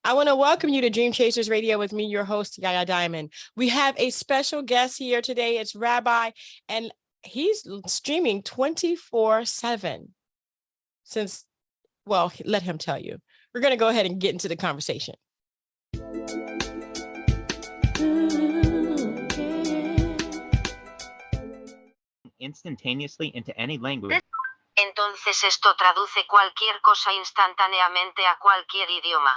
I want to welcome you to Dream Chasers Radio with me, your host, Yaya Diamond. We have a special guest here today. It's Rabbi, and he's streaming 24/7 since, well, let him tell you. We're going to go ahead and get into the conversation. Instantaneously into any language. Entonces esto traduce cualquier cosa instantáneamente a cualquier idioma.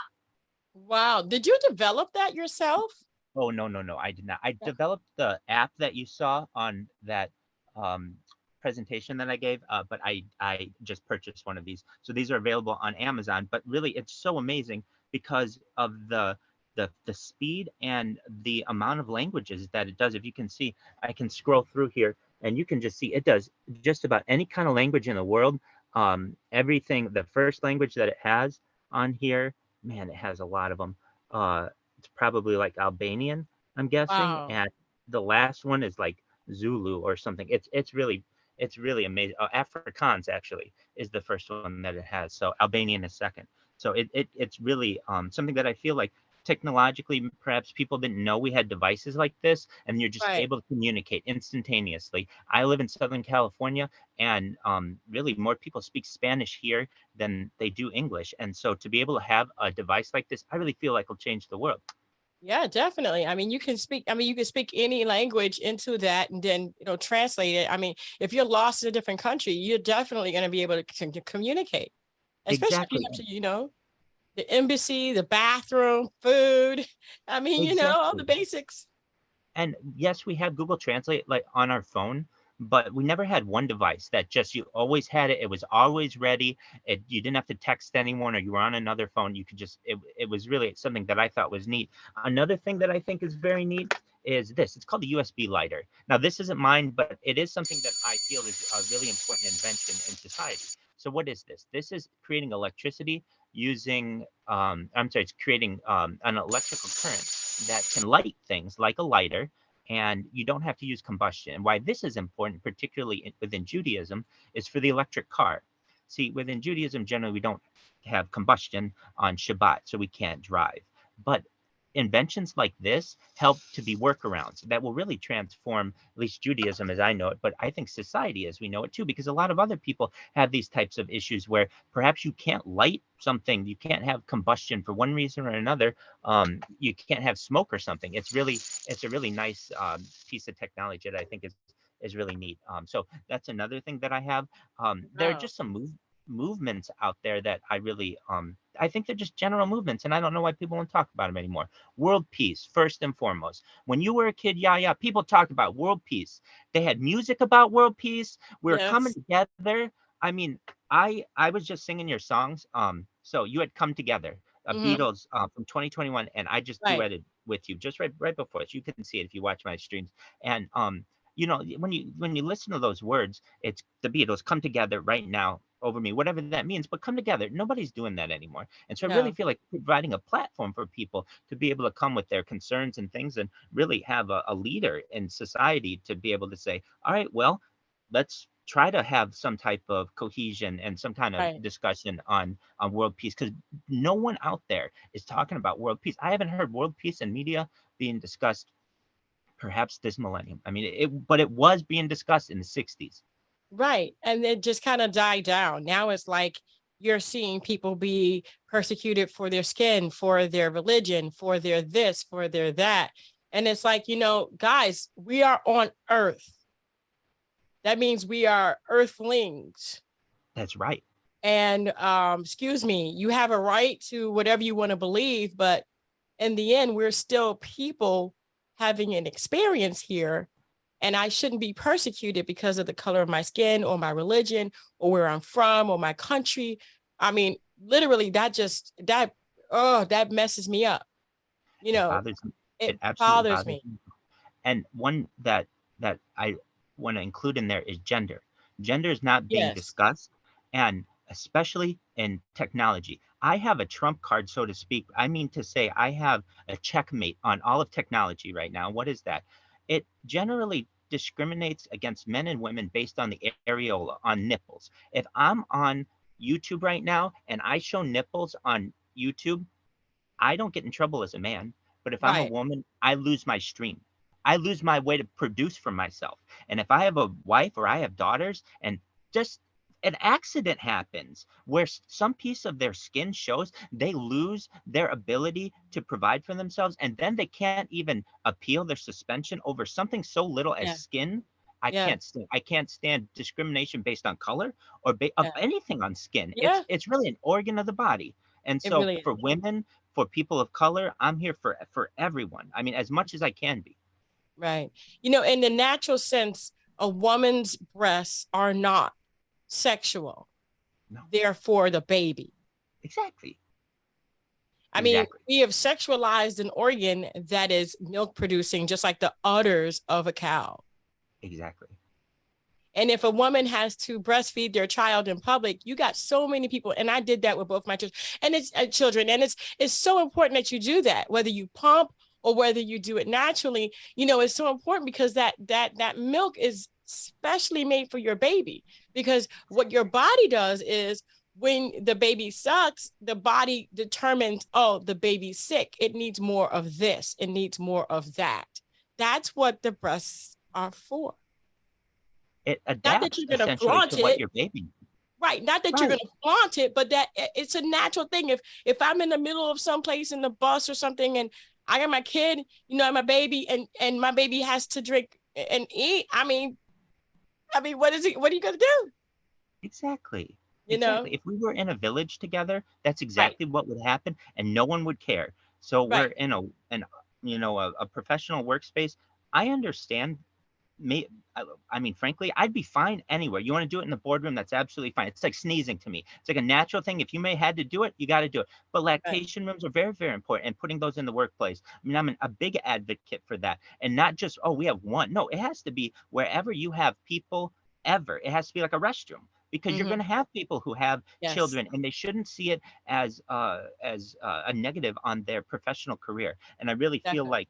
Wow. Did you develop that yourself? Oh, no, I did not. I developed the app that you saw on that presentation that I gave, but I just purchased one of these. So these are available on Amazon, but really it's so amazing because of the speed and the amount of languages that it does. If you can see, I can scroll through here and you can just see it does just about any kind of language in the world. Everything, the first language that it has on here, man, it has a lot of them. It's probably like Albanian, I'm guessing, Wow. and the last one is like Zulu or something. It's really amazing. Afrikaans actually is the first one that it has. So Albanian is second. So it's really something that I feel like technologically perhaps people didn't know we had devices like this, and you're just Right. able to communicate instantaneously. I live in Southern California, and really more people speak Spanish here than they do English, and so to be able to have a device like this, I really feel like will change the world. Yeah, definitely. I mean, you can speak any language into that and then, translate it. I mean, if you're lost in a different country, you're definitely going to be able to communicate, especially if you Exactly. have to, the embassy, the bathroom, food. I mean, all the Exactly. basics. And yes, we have Google Translate like on our phone, but we never had one device that just you always had it. It was always ready. You didn't have to text anyone or you were on another phone. You could just it was really something that I thought was neat. Another thing that I think is very neat is this. It's called the USB lighter. Now this isn't mine, but it is something that I feel is a really important invention in society. So what is this? This is creating electricity using I'm sorry, it's creating an electrical current that can light things like a lighter, and you don't have to use combustion. And why this is important, particularly within Judaism, is for the electric car. See, within Judaism, generally we don't have combustion on Shabbat, so we can't drive. But inventions like this help to be workarounds that will really transform at least Judaism as I know it, but I think society as we know it too, because a lot of other people have these types of issues where perhaps you can't light something, you can't have combustion for one reason or another. You can't have smoke or something. It's a really nice piece of technology that I think is really neat. So that's another thing that I have. There are Wow. just some movements out there that I really I think they're just general movements, and I don't know why people won't talk about them anymore. World peace, first and foremost. When you were a kid, yeah, people talked about world peace. They had music about world peace. We were coming Yes. together. I mean, I was just singing your songs. So you had come together, Hmm. Beatles from 2021, and I just Right. duetted with you just right before this. You can see it if you watch my streams. And when you listen to those words, it's the Beatles come together right now over me, whatever that means, but come together. Nobody's doing that anymore. And so I really No. feel like providing a platform for people to be able to come with their concerns and things and really have a leader in society to be able to say, all right, well, let's try to have some type of cohesion and some kind of Right. discussion on world peace, because no one out there is talking about world peace. I haven't heard world peace in media being discussed perhaps this millennium. I mean, but it was being discussed in the 60s. Right. And it just kind of died down. Now it's like you're seeing people be persecuted for their skin, for their religion, for their this, for their that. And it's like, guys, we are on Earth. That means we are earthlings. That's right. And excuse me, you have a right to whatever you want to believe, but in the end, we're still people having an experience here. And I shouldn't be persecuted because of the color of my skin or my religion or where I'm from or my country. I mean, literally, that messes me up. You It know, bothers me. it It absolutely bothers bothers me. me. And one that I want to include in there is gender. Gender is not being Yes. discussed, and especially in technology. I have a trump card, so to speak. I mean to say I have a checkmate on all of technology right now. What is that? It generally discriminates against men and women based on the areola, on nipples. If I'm on YouTube right now and I show nipples on YouTube, I don't get in trouble as a man, but if I'm a Right. woman, I lose my stream. I lose my way to produce for myself. And if I have a wife or I have daughters and just an accident happens where some piece of their skin shows, they lose their ability to provide for themselves, and then they can't even appeal their suspension over something so little as Yeah. skin. Yeah. I can't stand discrimination based on color or of Yeah. anything on skin. Yeah. It's really an organ of the body. And It so really is. for women, for people of color, I'm here for everyone. I mean, as much as I can be. Right. In the natural sense, a woman's breasts are not sexual. No, They're for the baby. exactly. I mean, Exactly. we have sexualized an organ that is milk producing, just like the udders of a cow. Exactly. And if a woman has to breastfeed their child in public, you got so many people, and I did that with both my children, and it's so important that you do that, whether you pump or whether you do it naturally. It's so important because that milk is specially made for your baby. Because what your body does is when the baby sucks, the body determines, oh, the baby's sick. It needs more of this. It needs more of that. That's what the breasts are for. It Not that adapts you're going to essentially flaunt to what it, your baby. right? Not that you're Right. going to flaunt it, but that it's a natural thing. If I'm in the middle of someplace in the bus or something, and I got my kid, and my baby, and my baby has to drink and eat. I mean, what is it? What are you going to do? Exactly. You know, Exactly. If we were in a village together, that's right, exactly what would happen, and no one would care. So we're right, in a professional workspace. I understand. Me, I mean, frankly, I'd be fine anywhere. You want to do it in the boardroom? That's absolutely fine. It's like sneezing to me. It's like a natural thing. If you may had to do it, you got to do it. But right. lactation rooms are very, very important, and putting those in the workplace. I mean, I'm a big advocate for that, and not just, oh, we have one. No, it has to be wherever you have people ever. It has to be like a restroom because you're Mm-hmm. going to have people who have Yes, children, and they shouldn't see it as a negative on their professional career. And I really feel definitely. like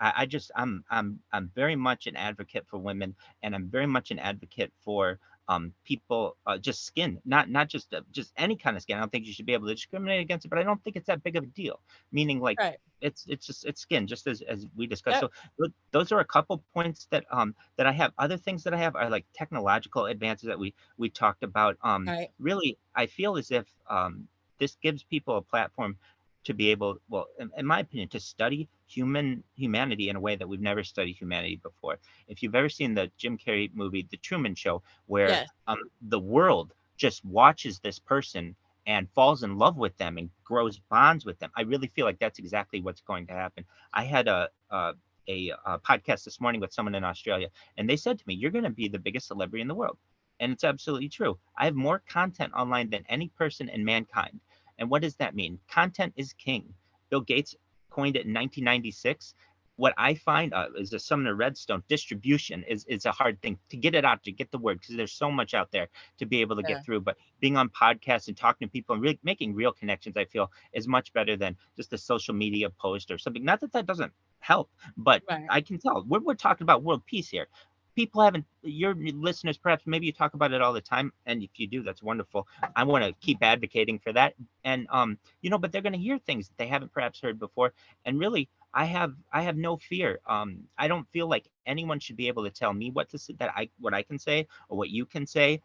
I'm very much an advocate for women, and I'm very much an advocate for people just skin, not just any kind of skin. I don't think you should be able to discriminate against it, but I don't think it's that big of a deal. Meaning like Right. it's skin, just as we discussed. Yep. So those are a couple points that I have. Other things that I have are like technological advances that we talked about. Right. Really, I feel as if this gives people a platform to be able, well, in my opinion, to study humanity in a way that we've never studied humanity before. If you've ever seen the Jim Carrey movie, The Truman Show, where Yes. the world just watches this person and falls in love with them and grows bonds with them, I really feel like that's exactly what's going to happen. I had a podcast this morning with someone in Australia, and they said to me, "You're going to be the biggest celebrity in the world." And it's absolutely true. I have more content online than any person in mankind. And what does that mean? Content is king. Bill Gates coined it in 1996. What I find is a Sumner Redstone distribution is a hard thing to get it out, to get the word, because there's so much out there to be able to Yeah. get through. But being on podcasts and talking to people and really making real connections, I feel is much better than just a social media post or something. Not that that doesn't help, but Right. I can tell we're talking about world peace here. People haven't, your listeners, perhaps maybe you talk about it all the time. And if you do, that's wonderful. I want to keep advocating for that. And but they're going to hear things that they haven't perhaps heard before. And really, I have no fear. I don't feel like anyone should be able to tell me what to say, what I can say or what you can say.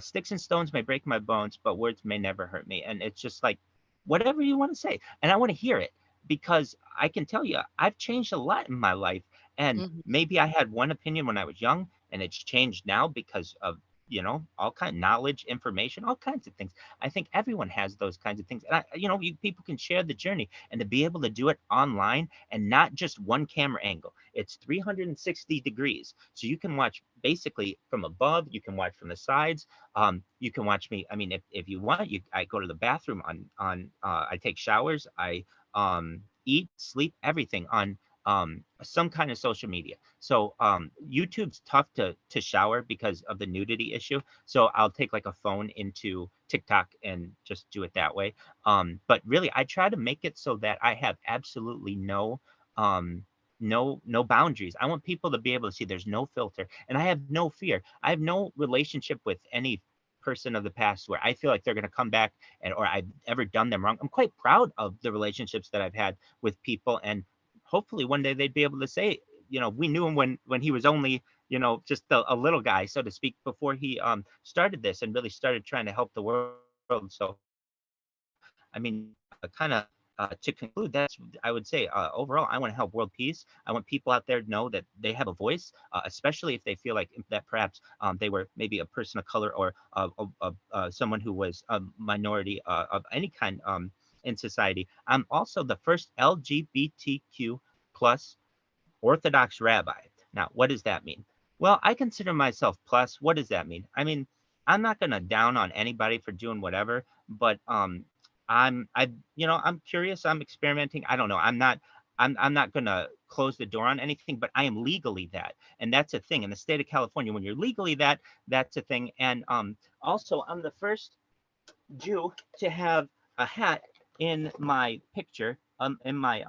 Sticks and stones may break my bones, but words may never hurt me. And it's just like whatever you want to say, and I want to hear it, because I can tell you I've changed a lot in my life. And Mm-hmm. maybe I had one opinion when I was young, and it's changed now because of all kind of knowledge, information, all kinds of things. I think everyone has those kinds of things, and people can share the journey, and to be able to do it online and not just one camera angle. It's 360 degrees, so you can watch basically from above, you can watch from the sides, you can watch me. I mean, if you want, I go to the bathroom I take showers, I eat, sleep, everything on some kind of social media. So YouTube's tough to shower because of the nudity issue. So I'll take like a phone into TikTok and just do it that way. But really, I try to make it so that I have absolutely um no boundaries. I want people to be able to see there's no filter, and I have no fear. I have no relationship with any person of the past where I feel like they're going to come back or I've ever done them wrong. I'm quite proud of the relationships that I've had with people, and hopefully one day they'd be able to say, we knew him when he was only, just a little guy, so to speak, before he started this and really started trying to help the world. So, I mean, to conclude, that's, I would say, overall, I want to help world peace. I want people out there to know that they have a voice, especially if they feel like that perhaps they were maybe a person of color or someone who was a minority of any kind in society. I'm also the first LGBTQ plus Orthodox rabbi. Now, what does that mean? Well, I consider myself plus. What does that mean? I mean, I'm not gonna down on anybody for doing whatever, but I'm curious, I'm experimenting. I don't know. I'm not gonna close the door on anything, but I am legally that. And that's a thing. In the state of California, when you're legally that, that's a thing. And also I'm the first Jew to have a hat in my picture, in my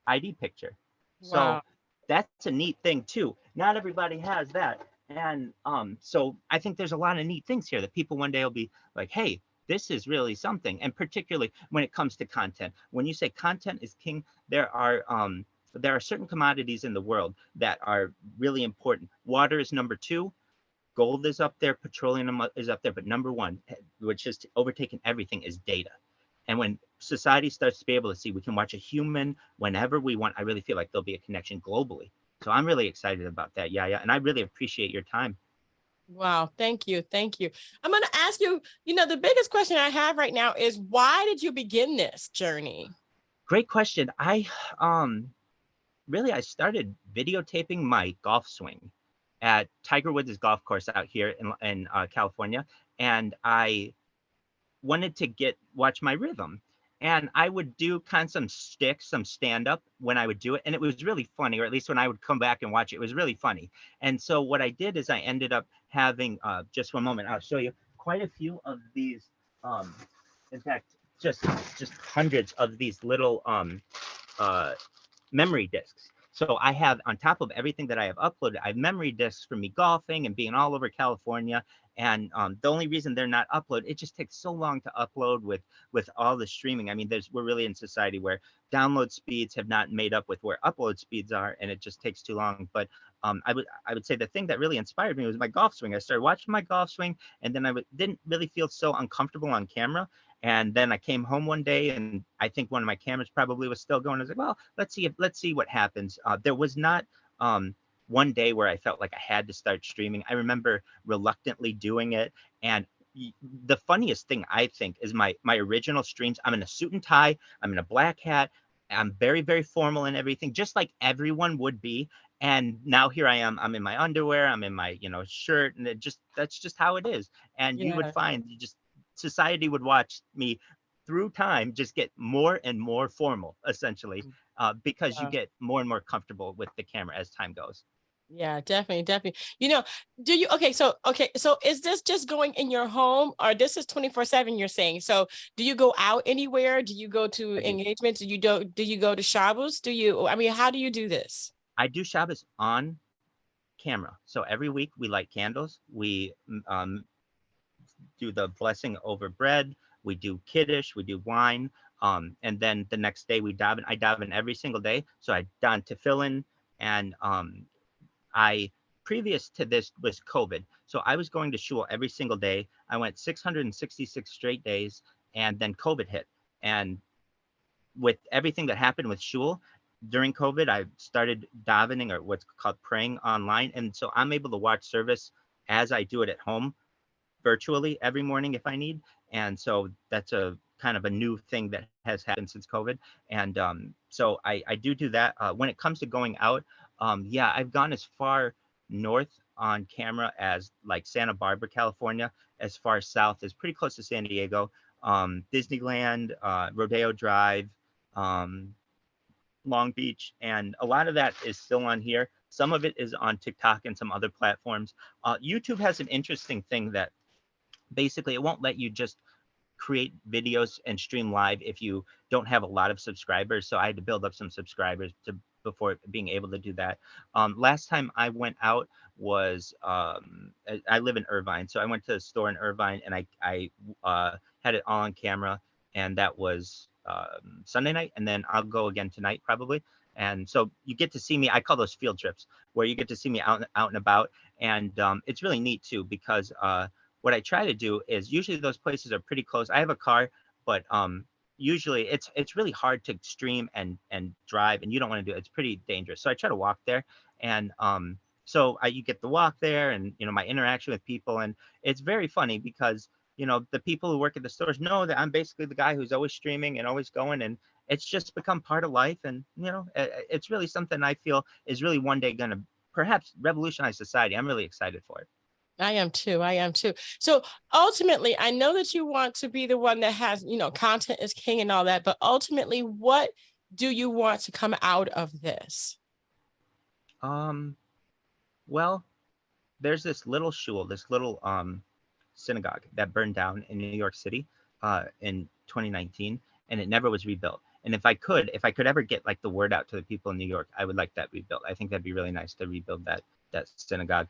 ID picture. So Wow. that's a neat thing too. Not everybody has that. And so I think there's a lot of neat things here that people one day will be like, hey, this is really something. And particularly when it comes to content. When you say content is king, there are certain commodities in the world that are really important. Water is number 2. Gold is up there, petroleum is up there, but number 1, which is overtaking everything, is data. And when society starts to be able to see we can watch a human whenever we want, I really feel like there'll be a connection globally. So I'm really excited about that, Yaya, and I really appreciate your time. Wow. Thank you. Thank you. I'm going to ask you, the biggest question I have right now is why did you begin this journey? Great question. I started videotaping my golf swing at Tiger Woods' golf course out here in California, and I wanted to watch my rhythm. And I would do kind of some some stand up when I would do it. And it was really funny, or at least when I would come back and watch it, it was really funny. And so what I did is I ended up having, just one moment, I'll show you quite a few of these. Um, in fact, just hundreds of these little uh, memory discs. So I have, on top of everything that I have uploaded, I have memory discs for me golfing and being all over California. And the only reason they're not uploaded, it just takes so long to upload with all the streaming. I mean, we're really in society where download speeds have not made up with where upload speeds are, and it just takes too long. But I would say the thing that really inspired me was my golf swing. I started watching my golf swing, and then didn't really feel so uncomfortable on camera. And then I came home one day, and I think one of my cameras probably was still going. I was like, well, let's see what happens. There was not one day where I felt like I had to start streaming. I remember reluctantly doing it. And the funniest thing I think is my original streams. I'm in a suit and tie. I'm in a black hat. I'm very, very formal and everything, just like everyone would be. And now here I am. I'm in my underwear. I'm in my shirt, and that's just how it is. And you would Yeah. find society would watch me through time just get more and more formal, essentially, because you Wow. get more and more comfortable with the camera as time goes. Yeah, definitely, definitely. So is this just going in your home or this is 24/7 you're saying? So do you go out anywhere? Do you go to I do. engagements? Do you go to Shabbos? How do you do this? I do Shabbos on camera. So every week we light candles. We do the blessing over bread. We do kiddush. We do wine. And then the next day we daven. I daven every single day. So I don tefillin, and I previous to this was COVID. So I was going to shul every single day. I went 666 straight days, and then COVID hit. And with everything that happened with shul during COVID, I started davening, or what's called praying, online. And so I'm able to watch service as I do it at home virtually every morning if I need. And so that's a kind of a new thing that has happened since COVID. And so I do that. When it comes to going out, yeah, I've gone as far north on camera as like Santa Barbara, California, as far south as pretty close to San Diego, Disneyland, Rodeo Drive, um, Long Beach, and a lot of that is still on here. Some of it is on TikTok and some other platforms. YouTube has an interesting thing that basically it won't let you just create videos and stream live if you don't have a lot of subscribers. So I had to build up some subscribers to before being able to do that. Last time I went out was I live in Irvine, so I went to a store in Irvine and I had it all on camera, and that was Sunday night, and then I'll go again tonight probably. And so you get to see me. I call those field trips, where you get to see me out and about, and it's really neat too because what I try to do is usually those places are pretty close. I have a car, but usually it's really hard to stream and drive, and you don't want to do it. It's pretty dangerous. So I try to walk there, and so you get the walk there, and my interaction with people, and it's very funny because the people who work at the stores know that I'm basically the guy who's always streaming and always going, and it's just become part of life, and it's really something I feel is really one day going to perhaps revolutionize society. I'm really excited for it. I am too. I am too. So ultimately, I know that you want to be the one that has, content is king and all that, but ultimately, what do you want to come out of this? Well, there's this little shul, this little synagogue that burned down in New York City in 2019, and it never was rebuilt. And if I could ever get like the word out to the people in New York, I would like that rebuilt. I think that'd be really nice to rebuild that synagogue.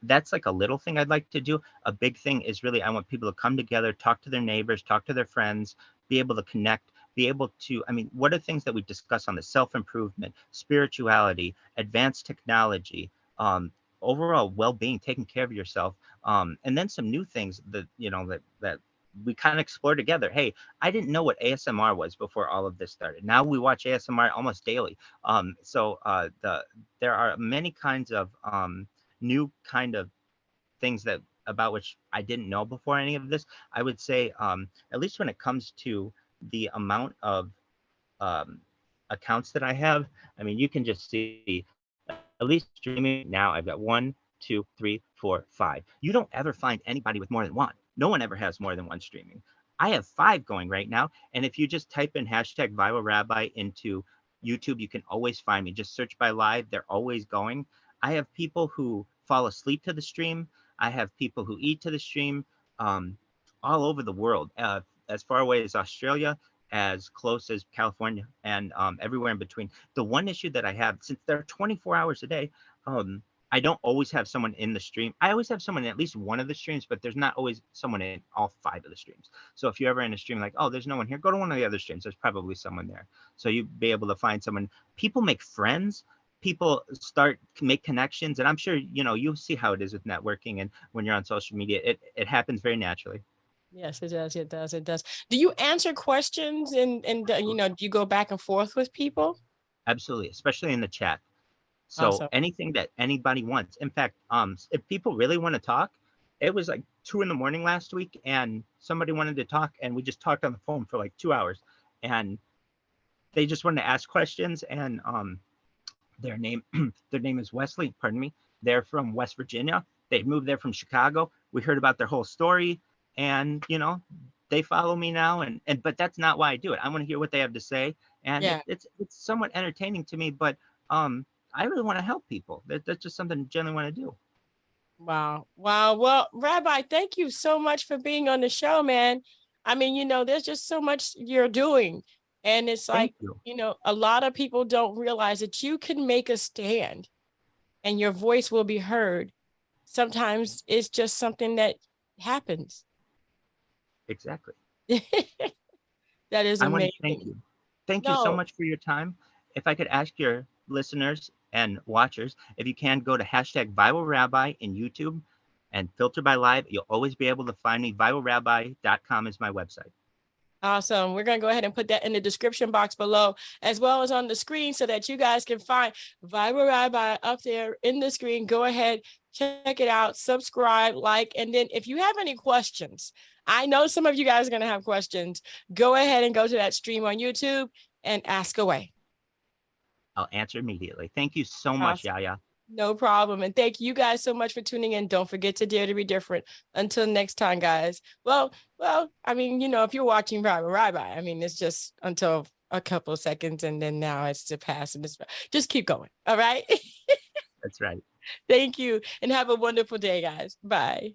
That's like a little thing I'd like to do. A big thing is really I want people to come together, talk to their neighbors, talk to their friends, be able to connect, be able to, what are things that we discuss on the self-improvement, spirituality, advanced technology, overall well-being, taking care of yourself, and then some new things that that we kind of explore together. Hey, I didn't know what ASMR was before all of this started. Now we watch ASMR almost daily. So there are many kinds of new kind of things that about which I didn't know before any of this. I would say, at least when it comes to the amount of accounts that I have, you can just see, at least streaming now, I've got 1, 2, 3, 4, 5. You don't ever find anybody with more than one. No one ever has more than one streaming. I have 5 going right now. And if you just type in hashtag Viral Rabbi into YouTube, you can always find me. Just search by live. They're always going. I have people who fall asleep to the stream. I have people who eat to the stream, all over the world, as far away as Australia, as close as California, and everywhere in between. The one issue that I have, since they're 24 hours a day, I don't always have someone in the stream. I always have someone in at least one of the streams, but there's not always someone in all 5 of the streams. So if you're ever in a stream like, oh, there's no one here, go to one of the other streams. There's probably someone there. So you'd be able to find someone. People make friends. People make connections. And I'm sure, you'll see how it is with networking. And when you're on social media, it happens very naturally. Yes, it does. It does. It does. Do you answer questions and do you go back and forth with people? Absolutely, especially in the chat. So Awesome. anything that anybody wants. In fact, if people really want to talk, it was like 2 a.m. last week, and somebody wanted to talk, and we just talked on the phone for like 2 hours, and they just wanted to ask questions. And their name is Wesley. Pardon me. They're from West Virginia. They moved there from Chicago. We heard about their whole story, and they follow me now. And but that's not why I do it. I want to hear what they have to say, and Yeah. it's somewhat entertaining to me, but I really want to help people. That's just something I generally want to do. Wow. Wow. Well, Rabbi, thank you so much for being on the show, man. There's just so much you're doing. And it's like, a lot of people don't realize that you can make a stand and your voice will be heard. Sometimes it's just something that happens. Exactly. That is I want amazing. to thank you. Thank you so much for your time. If I could ask your listeners and watchers, if you can go to hashtag Viral Rabbi in YouTube and filter by live, you'll always be able to find me. ViralRabbi.com is my website. Awesome. We're going to go ahead and put that in the description box below, as well as on the screen, so that you guys can find Viral Rabbi up there in the screen. Go ahead, check it out, subscribe, like, and then if you have any questions, I know some of you guys are going to have questions. Go ahead and go to that stream on YouTube and ask away. I'll answer immediately. Thank you so much, Yaya. No problem. And thank you guys so much for tuning in. Don't forget to dare to be different. Until next time, guys. Well, if you're watching Viral Rabbi, it's just until a couple of seconds, and then now it's to pass. And just keep going. All right. That's right. Thank you. And have a wonderful day, guys. Bye.